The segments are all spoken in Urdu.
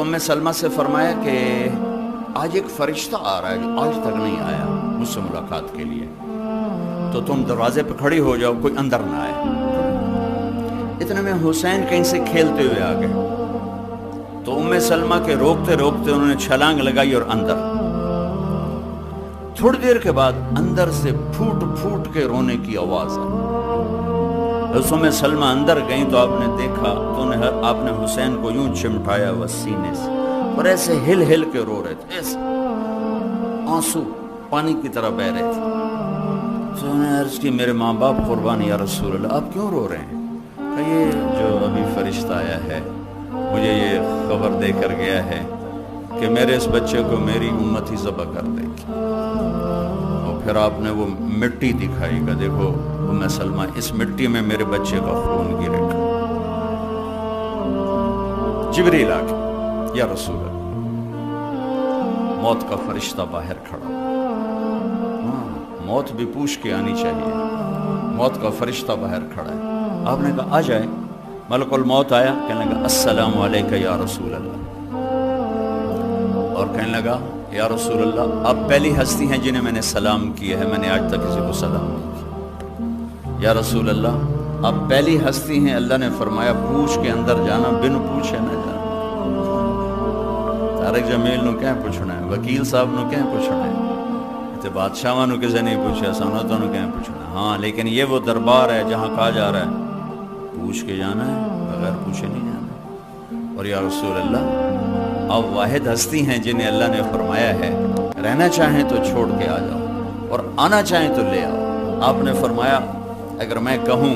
ام سلمہ سے فرمایا کہ آج ایک فرشتہ آ رہا ہے جو آج تک نہیں آیا مجھ سے ملاقات کے لیے، تو تم دروازے پہ کھڑی ہو جاؤ، کوئی اندر نہ آئے۔ اتنے میں حسین کہیں سے کھیلتے ہوئے آ گئے، تو ام سلمہ کے روکتے روکتے انہوں نے چھلانگ لگائی اور اندر۔ تھوڑی دیر کے بعد اندر سے پھوٹ پھوٹ کے رونے کی آواز آئی۔ ام سلمہ اندر گئیں تو آپ نے دیکھا تو آپ نے حسین کو یوں چمٹایا ہوا سینے سے اور ایسے ہل ہل کے رو رہے تھے، ایسے آنسو پانی کی طرح بہ رہے تھے۔ تو انہوں نے عرض کی میرے ماں باپ قربان یا رسول اللہ، آپ کیوں رو رہے ہیں؟ کہ یہ جو ابھی فرشتہ آیا ہے مجھے یہ خبر دے کر گیا ہے کہ میرے اس بچے کو میری امت ہی ذبح کر دے گی۔ اور پھر آپ نے وہ مٹی دکھائی گا، دیکھو ام سلمہ اس مٹی میں میرے بچے کا خون گرے گا۔ جبریل آ گیا، یا رسول اللہ، موت کا فرشتہ باہر کھڑا ہو۔ موت بھی پوچھ کے آنی چاہیے، موت کا فرشتہ باہر کھڑا ہے۔ آپ نے کہا آ جائے۔ ملک الموت آیا، کہنے لگا السلام علیکہ یا رسول اللہ، اور کہنے لگا یا رسول اللہ آپ پہلی ہستی ہیں جنہیں میں نے سلام کیا ہے، میں نے آج تک کسی کو سلام نہیں کیا۔ یا رسول اللہ آپ پہلی ہستی ہیں، اللہ نے فرمایا پوچھ کے اندر جانا، بن پوچھے نہ جانا۔ طارق جمیل نو کہیں پوچھنا ہے، وکیل صاحب نو کہیں پوچھنا ہے، تے بادشاہاں نو کسے نہیں پوچھا، سنتوں نو کہیں پوچھنا۔ ہاں لیکن یہ وہ دربار ہے جہاں کہا جا رہا ہے پوچھ کے جانا ہے، بغیر پوچھے نہیں جانا۔ اور یا رسول اللہ آپ واحد ہستی ہیں جنہیں اللہ نے فرمایا ہے رہنا چاہیں تو چھوڑ کے آ جاؤ اور آنا چاہیں تو لے آؤ۔ آپ نے فرمایا اگر میں کہوں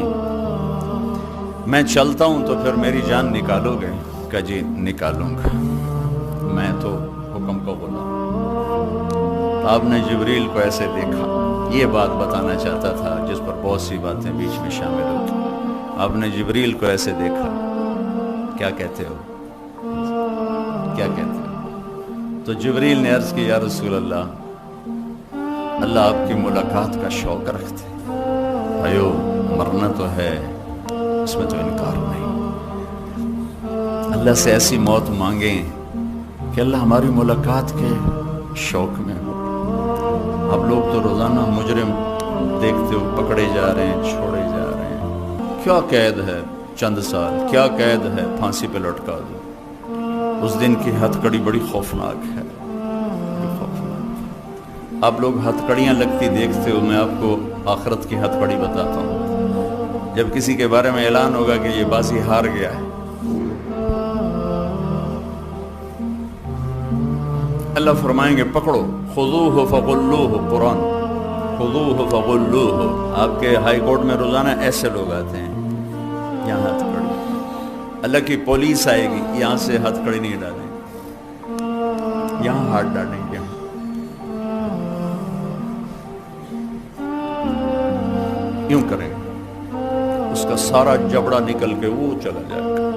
میں چلتا ہوں تو پھر میری جان نکالو گے؟ کہ جی نکالوں گا، میں تو حکم کو بولا۔ آپ نے جبریل کو ایسے دیکھا، یہ بات بتانا چاہتا تھا جس پر بہت سی باتیں بیچ میں شامل ہوتی۔ آپ نے جبریل کو ایسے دیکھا، کیا کہتے ہو، کیا کہتے ہو؟ تو جبریل نے عرض کی یا رسول اللہ، اللہ آپ کی ملاقات کا شوق رکھتے، بھائیو مرنا تو ہے، اس میں تو انکار نہیں۔ اللہ سے ایسی موت مانگیں کہ اللہ ہماری ملاقات کے شوق میں ہو۔ اب لوگ تو روزانہ مجرم دیکھتے ہو پکڑے جا رہے ہیں، چھوڑے جا رہے ہیں، کیا قید ہے چند سال، کیا قید ہے پھانسی پہ لٹکا دو۔ اس دن کی ہتھ کڑی بڑی خوفناک ہے، بڑی خوفناک۔ آپ لوگ ہتھ کڑیاں لگتی دیکھتے ہو، میں آپ کو آخرت کی ہتھ کڑی بتاتا ہوں۔ جب کسی کے بارے میں اعلان ہوگا کہ یہ بازی ہار گیا ہے، اللہ فرمائیں گے پکڑو، خذوہ فغلوہ، قرآن، خذوہ فغلوہ۔ آپ کے ہائی کورٹ میں روزانہ ایسے لوگ آتے ہیں، یہاں ہتھ کڑی، اللہ کی پولیس آئے گی، یہاں سے ہتھ کڑی نہیں ڈالیں گے، یہاں ہاتھ ڈالیں گے۔ یوں کریں گے، اس کا سارا جبڑا نکل کے وہ چلا جائے گا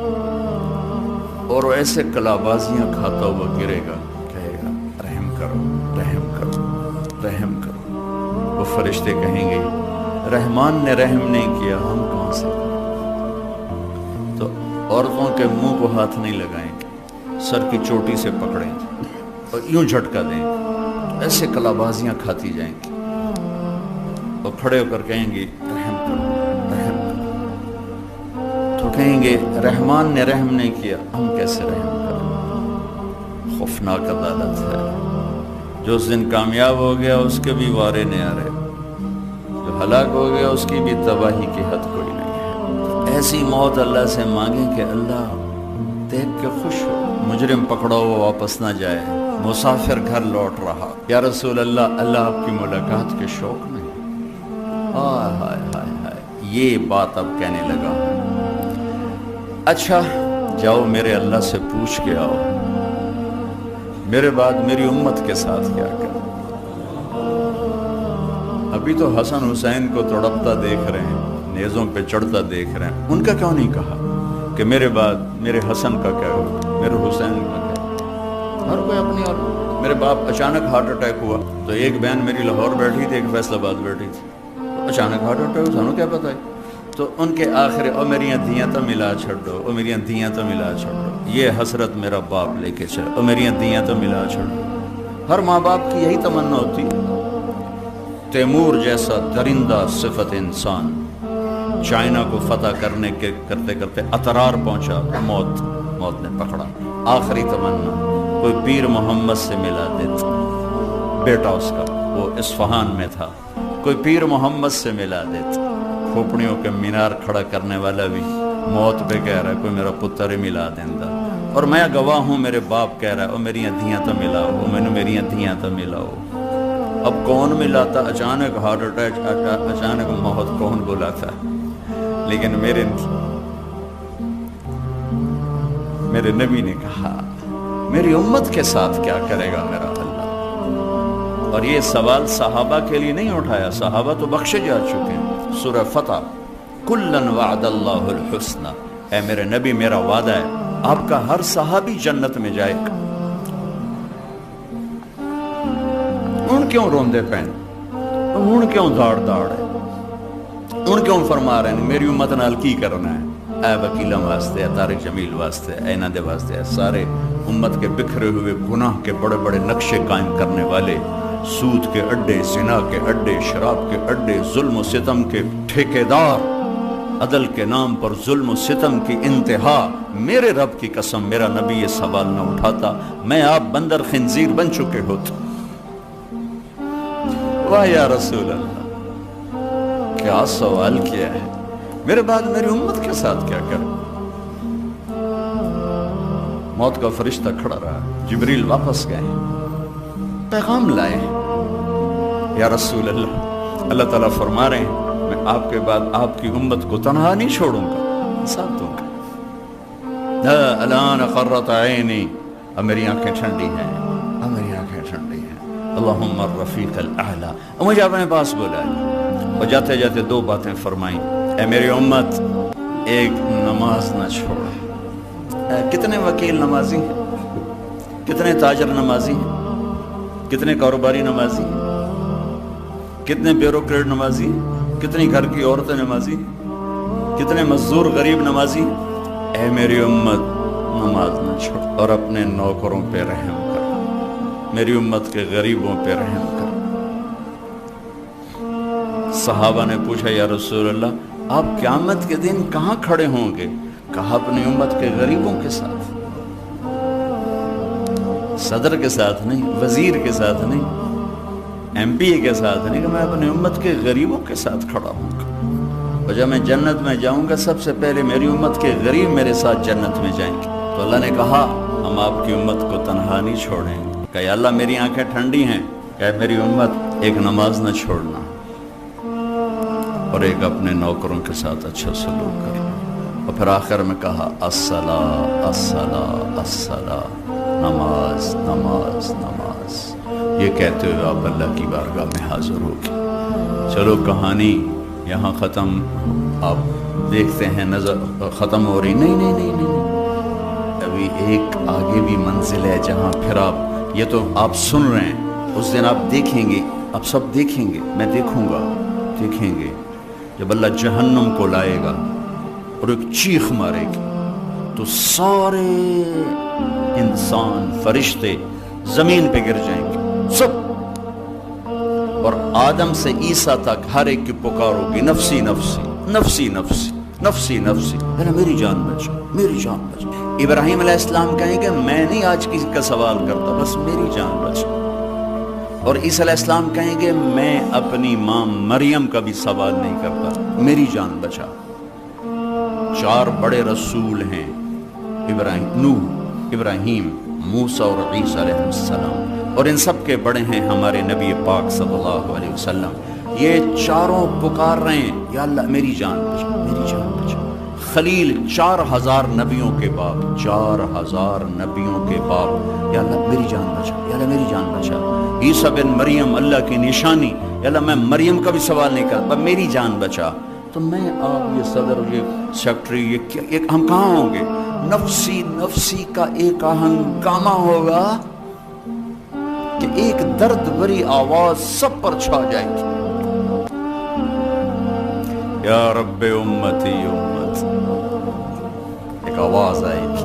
اور وہ ایسے کلابازیاں کھاتا ہوا گرے گا، کہے گا رحم کرو، رحم کرو، رحم کرو۔ وہ فرشتے کہیں گے رحمان نے رحم نہیں کیا، ہم کہاں سے؟ تو عورتوں کے منہ کو ہاتھ نہیں لگائیں گے، سر کی چوٹی سے پکڑیں گے اور یوں جھٹکا دیں گے، ایسے کلابازیاں کھاتی جائیں گی اور کھڑے ہو کر کہیں گے رحم کرو، رحم کرو۔ تو کہیں گے رحمان نے رحم نہیں کیا، ہم کیسے رحم کریں؟ خوفناک عدالت ہے۔ جو اس دن کامیاب ہو گیا اس کے بھی وارے نیارے، جو ہلاک ہو گیا اس کی بھی تباہی کی حد کوئی نہیں ہے۔ ایسی موت اللہ سے مانگیں کہ اللہ دیکھ کے خوش ہو، مجرم پکڑا ہوا واپس نہ جائے، مسافر گھر لوٹ رہا، یا رسول اللہ اللہ آپ کی ملاقات کے شوق میں۔ ہائے ہائے ہائے ہائے، یہ بات اب کہنے لگا ہوں۔ اچھا جاؤ میرے اللہ سے پوچھ کے آؤ میرے بعد میری امت کے ساتھ کیا کریں۔ ابھی تو حسن حسین کو تڑپتا دیکھ رہے ہیں، نیزوں پہ چڑھتا دیکھ رہے ہیں، ان کا کیوں نہیں کہا کہ میرے بعد میرے حسن کا کیا ہوگا، میرے حسین کا کیا؟ ہر کوئی اپنی، اور میرے باپ اچانک ہارٹ اٹیک ہوا تو ایک بہن میری لاہور بیٹھی تھی، ایک فیصل آباد بیٹھی تھی، اچانک ہارٹ اٹیک، سانو کیا پتہ ہے؟ تو ان کے آخر او میریاں دھیاں تو ملا چھڑو، او میریاں دھیاں تو ملا چھڑو۔ یہ حسرت میرا باپ لے کے چلا اور میری دیاں تو ملا چھوڑ۔ ہر ماں باپ کی یہی تمنا ہوتی ہے۔ تیمور جیسا درندہ صفت انسان چائنا کو فتح کرنے کے کرتے کرتے اترار پہنچا، موت نے پکڑا۔ آخری تمنا کوئی پیر محمد سے ملا دیتا، بیٹا اس کا وہ اصفہان میں تھا، کوئی پیر محمد سے ملا دیتا۔ کھوپڑیوں کے مینار کھڑا کرنے والا بھی موت پہ کہہ رہا ہے کوئی میرا پتر ہی ملا دیندہ، اور میں گواہ ہوں میرے باپ کہہ رہا ہے او میری دھیاں تو ملاؤ، میں نے میری دھیاں تو ملاؤ۔ اب کون ملاتا؟ اچانک ہارٹ اٹیک، اچانک موت کون بلاتا؟ لیکن میرے نبی نے کہا میری امت کے ساتھ کیا کرے گا میرا اللہ؟ اور یہ سوال صحابہ کے لیے نہیں اٹھایا، صحابہ تو بخشے جا چکے ہیں۔ سورہ فتح، کلن وعد اللہ الحسنى، اے میرے نبی میرا وعدہ ہے آپ کا ہر صحابی جنت میں جائے گا۔ ان کیوں روندے پین، ان کیوں داڑ ہے، ان کیوں فرما رہے ہیں میری امت نال کی کرنا ہے؟ اے وکیلم واسطے، اے طارق جمیل واسطے، اے انہاں دے واسطے، سارے امت کے بکھرے ہوئے گناہ کے بڑے بڑے نقشے قائم کرنے والے، سود کے اڈے، زنا کے اڈے، شراب کے اڈے، ظلم و ستم کے ٹھیکیدار، عدل کے نام پر ظلم و ستم کی انتہا۔ میرے رب کی قسم میرا نبی یہ سوال نہ اٹھاتا، میں آپ بندر خنزیر بن چکے ہوتے۔ واہ یا رسول اللہ، کیا سوال کیا ہے، میرے بعد میری امت کے ساتھ کیا کرے؟ موت کا فرشتہ کھڑا رہا، جبریل واپس گئے، پیغام لائے، یا رسول اللہ، اللہ تعالیٰ فرما رہے ہیں میں آپ کے بعد آپ کی امت کو تنہا نہیں چھوڑوں گا، ساتھ دوں گا۔ الان قرۃ عینی، اب میری آنکھیں ٹھنڈی ہیں، اب میری آنکھیں ٹھنڈی ہیں، اللہم الرفیق الاعلی۔ اور مجھے اپنے پاس بلایا اور جاتے جاتے دو باتیں فرمائیں، اے میری امت ایک نماز نہ چھوڑ۔ کتنے وکیل نمازی ہیں، کتنے تاجر نمازی ہیں، کتنے کاروباری نمازی ہیں، کتنے بیوروکریٹ نمازی ہیں، کتنی گھر کی عورتیں نمازی ہیں، کتنے مزدور غریب نمازی ہیں۔ اے میری امت نماز نہ چھوڑ اور اپنے نوکروں پہ رحم کر، میری امت کے غریبوں پہ رحم کر۔ صحابہ نے پوچھا یا رسول اللہ آپ قیامت کے دن کہاں کھڑے ہوں گے؟ کہا اپنی امت کے غریبوں کے ساتھ، صدر کے ساتھ نہیں، وزیر کے ساتھ نہیں، ایم پی کے ساتھ نہیں، کہ میں اپنی امت کے غریبوں کے ساتھ کھڑا ہوں گا، اور جب میں جنت میں جاؤں گا سب سے پہلے میری امت کے غریب میرے ساتھ جنت میں جائیں گے۔ تو اللہ نے کہا ہم آپ کی امت کو تنہا نہیں چھوڑیں گے۔ کہ یا اللہ میری آنکھیں ٹھنڈی ہیں، کہ میری امت ایک نماز نہ چھوڑنا اور ایک اپنے نوکروں کے ساتھ اچھا سلوک کرنا۔ اور پھر آخر میں کہا الصلاۃ الصلاۃ الصلاۃ، نماز نماز نماز۔ یہ کہتے ہوئے آپ اللہ کی بارگاہ میں حاضر ہو گئے۔ چلو کہانی یہاں ختم، آپ دیکھتے ہیں نظر ختم ہو رہی، نہیں، ابھی ایک آگے بھی منزل ہے جہاں پھر آپ، یہ تو آپ سن رہے ہیں، اس دن آپ دیکھیں گے، آپ سب دیکھیں گے، میں دیکھوں گا، دیکھیں گے جب اللہ جہنم کو لائے گا اور ایک چیخ مارے گی تو سارے انسان فرشتے زمین پہ گر جائیں گے سب، اور آدم سے عیسیٰ تک ہر ایک کی پکار ہوگی نفسی نفسی نفسی نفسی نفسی نفسی، میری جان بچا، میری جان بچا۔ ابراہیم علیہ السلام کہیں کہ میں نہیں آج کسی کا سوال کرتا، بس میری جان بچا۔ اور عیسیٰ علیہ السلام کہیں کہ میں اپنی ماں مریم کا بھی سوال نہیں کرتا، میری جان بچا۔ چار بڑے رسول ہیں، نوح، ابراہیم، موسیٰ اور عیسیٰ علیہ السلام، اور ان سب کے بڑے ہیں ہمارے نبی پاک صلی اللہ علیہ وسلم۔ یہ چاروں پکار رہے ہیں یا اللہ میری جان بچا، میری جان بچا۔ خلیل 4000 نبیوں کے باپ، 4000 نبیوں کے باپ، یا اللہ میری جان بچا، یا اللہ میری جان بچا۔ عیسیٰ بن مریم اللہ کی نشانی، یا اللہ میں مریم کا بھی سوال نہیں کرتا، میری جان بچا۔ تو میں آپ، یہ صدر، یہ سیکٹری، یہ کیا، ہم کہاں ہوں گے؟ نفسی نفسی کا ایک ہنگامہ ہوگا کہ ایک درد بھری آواز سب پر چھا جائے گی، یا رب امتی امت، ایک آواز آئے گی،